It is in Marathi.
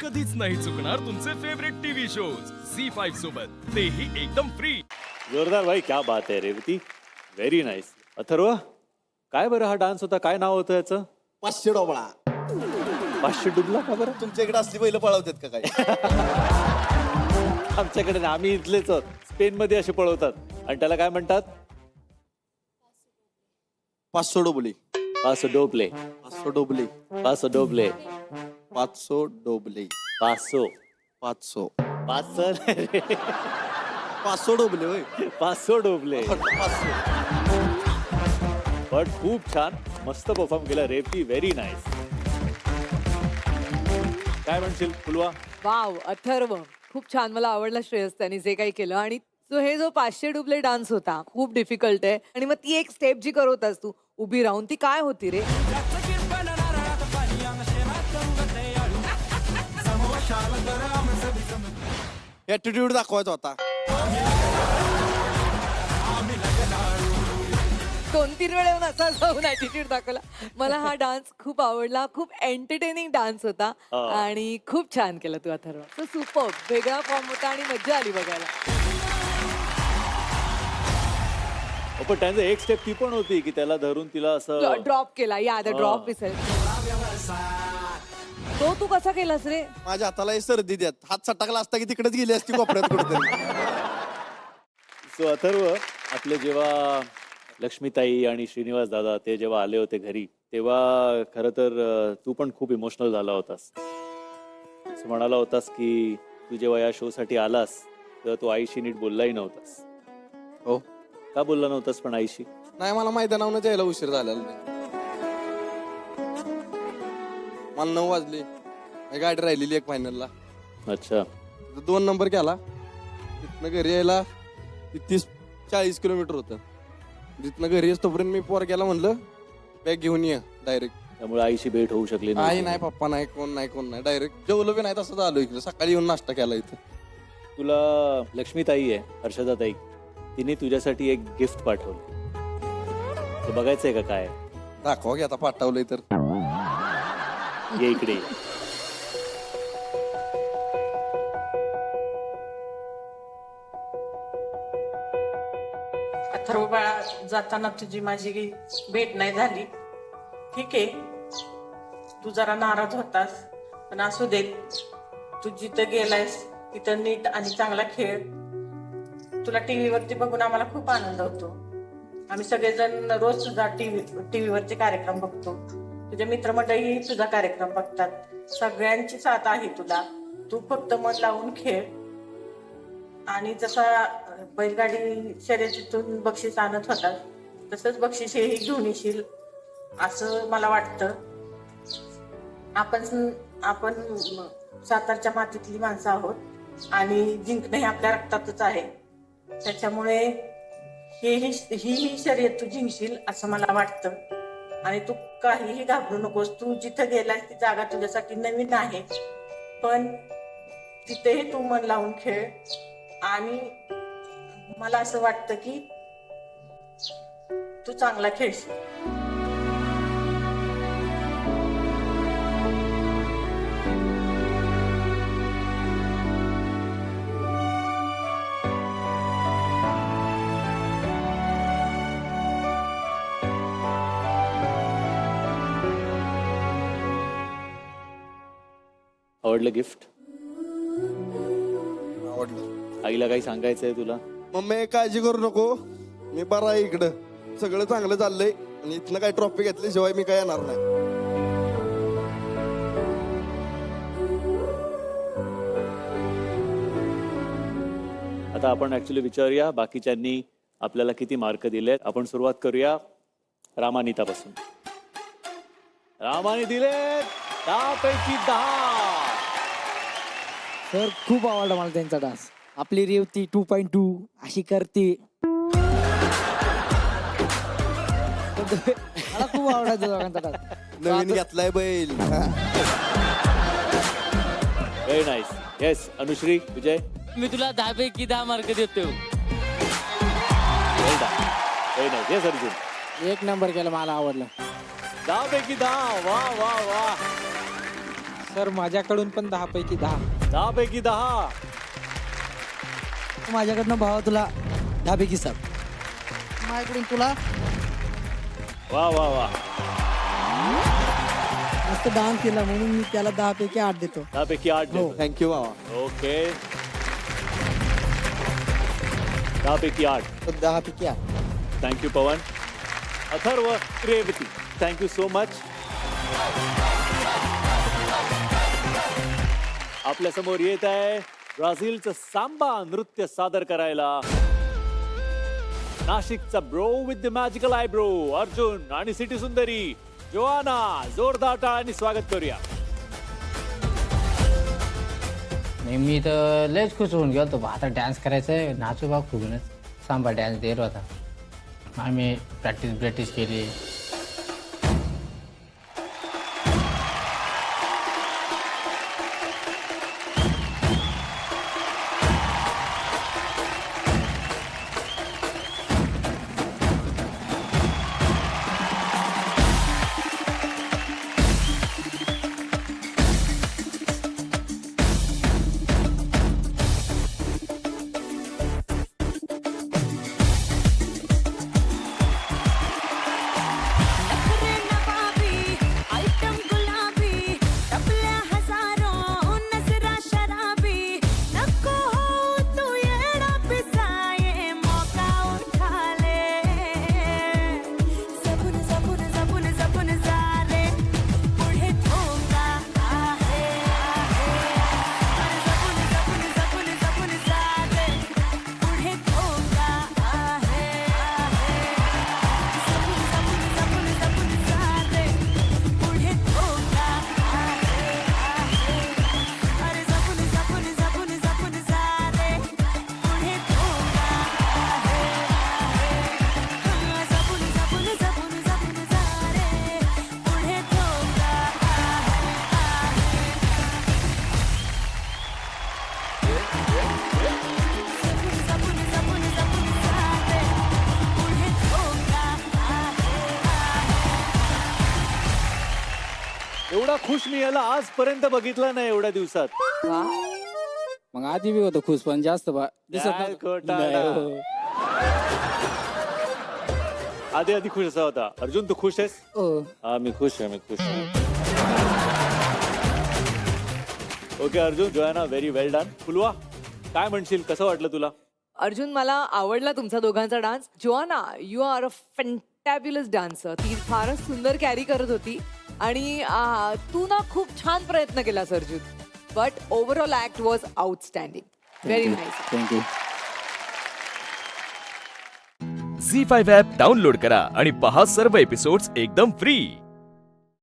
कधीच नाही चुकणार तुमचे फेवरेट टीव्ही शोज झी5 सोबत तेही एकदम फ्री. जोरदार भाई, क्या बात आहे रेवती, व्हेरी नाईस. अथर्व, काय बरं हा डान्स होता, काय नाव होतं याचं? 500 डोबळा. 500 डुबला का बरं? तुमच्या इकडे असली बैल पळवतात का काय? आमच्याकडे नाही, आम्ही इथलेच आहोत. स्पेन मध्ये असे पळवतात आणि त्याला काय म्हणतात? 500 डोबली. पासो डोबले. 500 डोबली. पासो डोबले. 500 डोबली. पासो 500. पासो 500 डोबले होय. 500 डोबले. 500. पण खूप छान, मस्त परफॉर्म केला रेवती, व्हेरी नाईस. काय म्हणशील फुलवा? वाव, अथर्व खूप छान. मला आवडला श्रेयस त्यांनी जे काही केलं. आणि तो हे जो 500 डुबले डान्स होता खूप डिफिकल्ट आहे. आणि मग ती एक स्टेप जी करवतास तू उभी राहून, ती काय होती रे? ऍटिट्यूड दाखवायचा होता. 2-3 वेळा असा जाऊन ऍटिट्यूड दाखवला. मला हा डान्स खूप आवडला. खूप एंटरटेनिंग डान्स होता आणि खूप छान केलं तू अथर्व. तो सुपर वेगळा फॉर्म होता आणि मजा आली बघायला. पण त्यांचं एक स्टेप ती पण होती की त्याला धरून तिला असं ड्रॉप केला. या ड्रॉप विसर. तो तू कसा केलास रे? माझ्या हाताला हे सर्दी द्यात. हात सटकला असता की तिकडेच गेली असती कोपऱ्यात कुठेतरी. सो अथर्व, आपले जेव्हा लक्ष्मीताई आणि श्रीनिवास दादा ते जेव्हा आले होते घरी, तेव्हा खरं तर तू पण खूप इमोशनल झाला होतास. असं म्हणाला होतास की तू जेव्हा या शो साठी आलास तेव्हा तू आईशी नीट बोललाही नव्हतास. हो, का बोलला नव्हतास पण आईशी? नाही मला मैदानावरच यायला उशीर झालेला नाही. मला 9 वाजले. माझी गाडी राहिलेली एक फायनलला. अच्छा. 2 नंबर केला. तिथनं घरी यायला 30-40 किलोमीटर होतं. तिथनं घरी येतोपर्यंत मी पोरग्याला म्हणलं बॅग घेऊन ये डायरेक्ट. त्यामुळे आईशी भेट होऊ शकली आई नाही, पप्पा नाही, कोण नाही. डायरेक्ट जेवलो बी नाही, तसंच आलो इकडे. सकाळी येऊन नाश्ता केला इथं. तुला लक्ष्मीताई आहे, हर्षदाताई, तिने तुझ्यासाठी एक गिफ्ट पाठवलं. ते बघायचंय का काय? दाखवा की आता पाठवलंय तर. ये इकडे ये. अथर्व बाळा, जाताना तुझी माझी भेट नाही झाली. ठीक आहे, तू जरा नाराज होतास, पण असू दे. तू जिथं गेलायस तिथं नीट आणि चांगला खेळ. तुला टीव्हीवरती बघून आम्हाला खूप आनंद होतो. आम्ही सगळेजण रोज तुझा टीव्हीवरचे कार्यक्रम बघतो. तुझे मित्रमंडळी तुझा कार्यक्रम बघतात. सगळ्यांची साथ आहे तुला. तू फक्त मन लावून खेळ. आणि जसा बैलगाडी शर्यतीतून बक्षीस आणत होता तसंच बक्षीस हेही घेऊन येशील असं मला वाटतं. आपण सातारच्या मातीतली माणसं आहोत आणि जिंकणं हे आपल्या रक्तातच आहे. त्याच्यामुळे ही शर्यत तू जिंकशील असं मला वाटतं. आणि तू काहीही घाबरू नकोस. तू जिथं गेलास ती जागा तुझ्यासाठी नवीन आहे, पण तिथेही तू मन लावून खेळ. आणि मला असं वाटतं की तू चांगला खेळशील. आवडलं गिफ्ट? आवडलं. आईला काही सांगायचंय तुला? मम्मी काळजी करू नको, मी बरा आहे इकडं. सगळं चांगलं चाललंय आणि इथनं काही ट्रॉफी घेतल्याशिवाय मी काय येणार नाही. आता आपण ऍक्च्युली विचारूया बाकीच्यांनी आपल्याला किती मार्क दिलेत. आपण सुरुवात करूया रामानितापासून. रामाने दिलेत 10 पैकी 10. सर खूप आवडला मला त्यांचा डान्स. आपली रेवती 2.2 अशी करते. मला खूप आवडायचा दोघांचा डान्स. नवीन घेतलाय बैल. Very nice. येस अनुश्री, विजय. मी तुला 10 पैकी 10 मार्क देतो. Very nice. येस अर्जुन. एक नंबर केला, मला आवडलं. 10 पैकी 10. वा वा वा. सर माझ्याकडून पण 10 पैकी 10. 10 पैकी 10. माझ्याकडनं भावा तुला 10 पैकी 7. माझ्याकडून तुला वा वा वा. मस्त डान्स केला म्हणून मी त्याला 10 पैकी 8 देतो. 10 पैकी 8 हो. थँक्यू बाबा. ओके. 10 पैकी 8. 10 पैकी 8. Thank you Pawan. Atharva, Revati, thank you so much. आपल्या समोर येत आहे ब्राझीलचं सांबा नृत्य सादर करायला नाशिकचा bro with the magical eyebrow Arjun आणि सिटी सुंदरी जोआना. जोरदार टाळ्यांनी स्वागत करूया. नाही मी तर लयच खुश होऊन गेलो बा. आता डान्स करायचं नाचू बा फुगूनच. सांबा डान्स देर होता. आम्ही प्रॅक्टिस केली. एवढा खुश मी याला आजपर्यंत बघितला नाही एवढ्या दिवसात. वा. मग आधी बी होतो खुश पण जास्त दिसत काय नव्हतं. खोटारडा. नाही, हो. आधी खुश असा होता. अर्जुन तू खुश आहेस? हो. हा मी खुश आहे. ओके अर्जुन, जोयाना, व्हेरी वेल डन. फुलवा, काय म्हणशील, कसं वाटलं तुला? अर्जुन मला आवडला तुमचा दोघांचा dance. Joanna, you are a fantabulous dancer. ती फारच सुंदर कॅरी करत होती आणि तू ना खूप छान प्रयत्न केलास Arjun. But overall act was outstanding. Very nice. Thank you. Zee 5 app download करा आणि पहा सर्व एपिसोड्स एकदम फ्री.